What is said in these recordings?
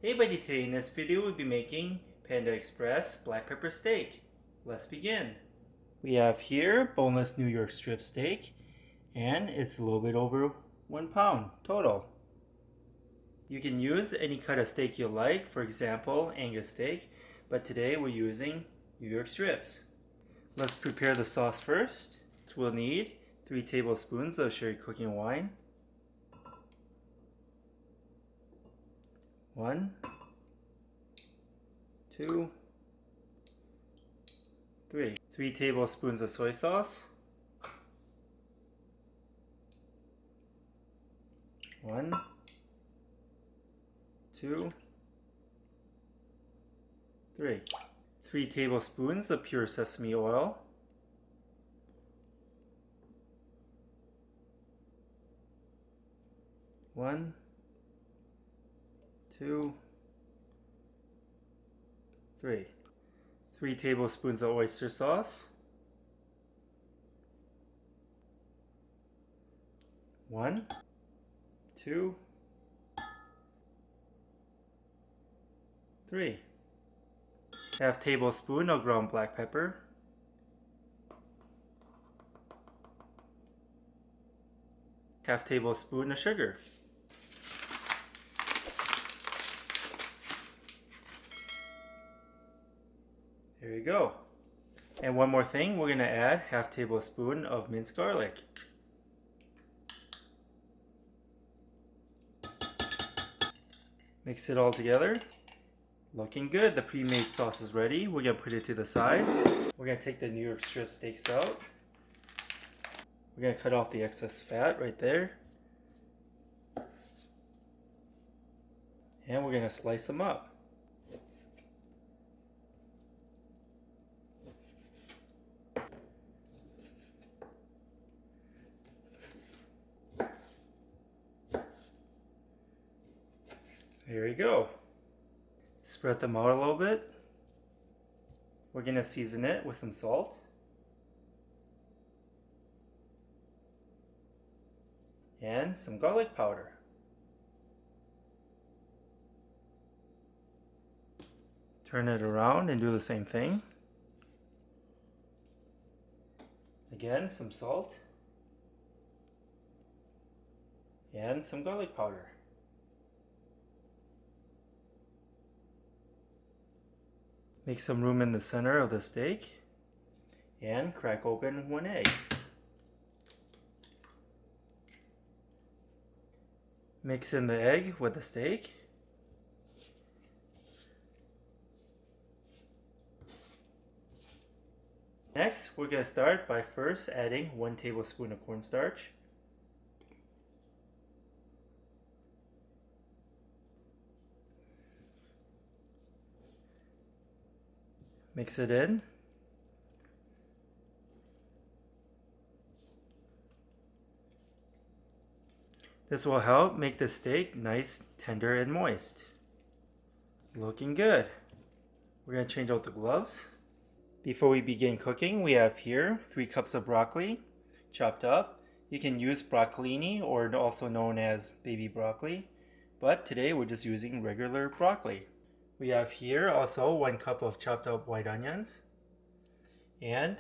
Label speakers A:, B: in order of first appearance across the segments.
A: Hey buddy, today in this video we'll be making Panda Express black pepper steak. Let's begin. We have here boneless New York strip steak, and it's a little bit over 1 pound total. You can use any cut of steak you like, for example Angus steak, but today we're using New York strips. Let's prepare the sauce first. So we'll need 3 tablespoons of sherry cooking wine, 1, 2, 3. 3 tablespoons of soy sauce, 1, 2, 3. 3 tablespoons of pure sesame oil, 1, 2, 3. 3 tablespoons of oyster sauce, 1, 2, 3. Half tablespoon of ground black pepper, half tablespoon of sugar. There you go. And one more thing, we're going to add half tablespoon of minced garlic. Mix it all together. Looking good. The pre-made sauce is ready. We're going to put it to the side. We're going to take the New York strip steaks out. We're going to cut off the excess fat right there. And we're going to slice them up. Here we go. Spread them out a little bit. We're going to season it with some salt. And some garlic powder. Turn it around and do the same thing. Again, some salt. And some garlic powder. Make some room in the center of the steak and crack open 1 egg. Mix in the egg with the steak. Next, we're going to start by first adding 1 tablespoon of cornstarch. Mix it in. This will help make the steak nice, tender, and moist. Looking good. We're going to change out the gloves. Before we begin cooking, we have here 3 cups of broccoli, chopped up. You can use broccolini, or also known as baby broccoli, but today we're just using regular broccoli. We have here also 1 cup of chopped up white onions and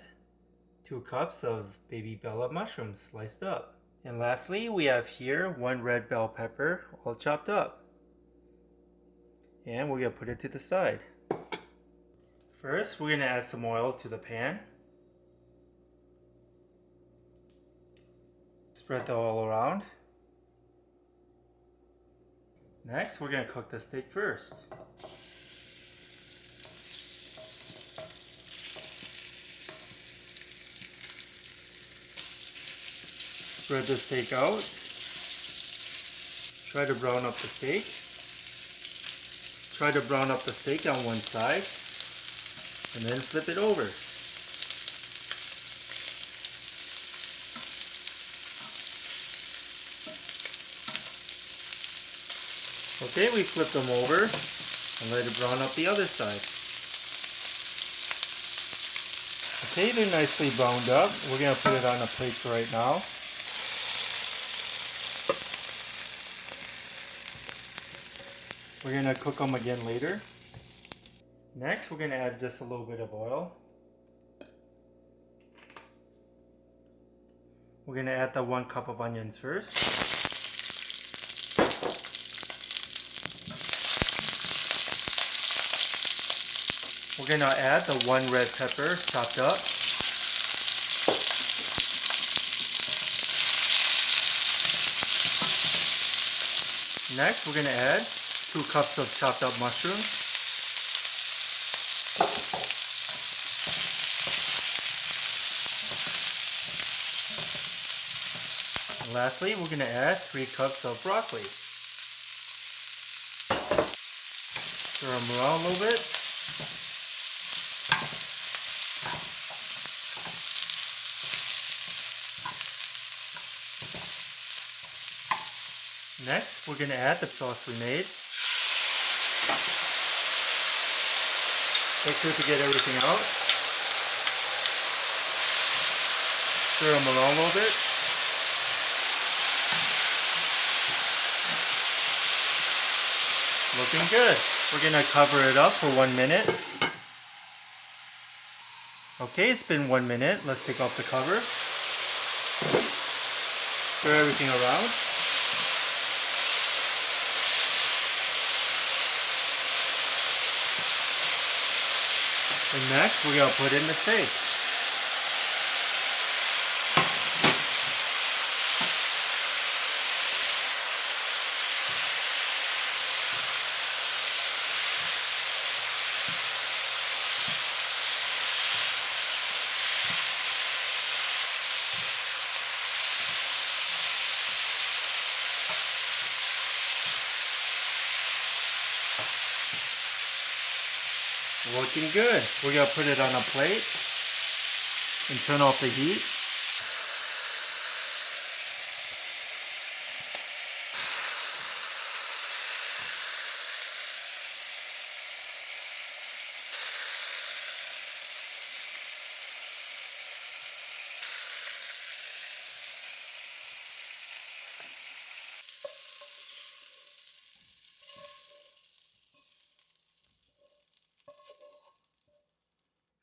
A: 2 cups of baby bella mushrooms sliced up. And lastly, we have here 1 red bell pepper all chopped up. And we're going to put it to the side. First, we're going to add some oil to the pan. Spread the oil around. Next, we're going to cook the steak first. Spread the steak out. Try to brown up the steak. Try to brown up the steak on one side and then flip it over. Okay, we flip them over and let it brown up the other side. Okay, they're nicely browned up. We're going to put it on a plate for right now. We're gonna cook them again later. Next, we're gonna add just a little bit of oil. We're gonna add the 1 cup of onions first. We're gonna add the 1 red pepper chopped up. Next, we're gonna add 2 cups of chopped up mushrooms. And lastly, we're gonna add 3 cups of broccoli. Stir them around a little bit. Next, we're going to add the sauce we made. Make sure to get everything out. Stir them around a little bit. Looking good. We're going to cover it up for 1 minute. Okay, it's been 1 minute. Let's take off the cover. Stir everything around. And next, we're going to put in the steak. Looking good. We're going to put it on a plate and turn off the heat.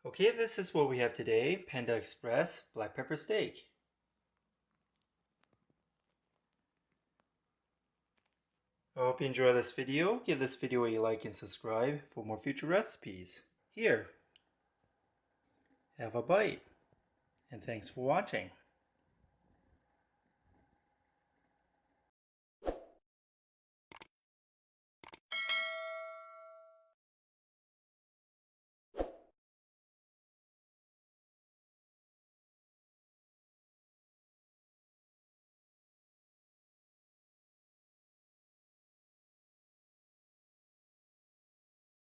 A: Okay, this is what we have today, Panda Express black pepper steak. I hope you enjoy this video. Give this video a like and subscribe for more future recipes. Here, have a bite, and thanks for watching.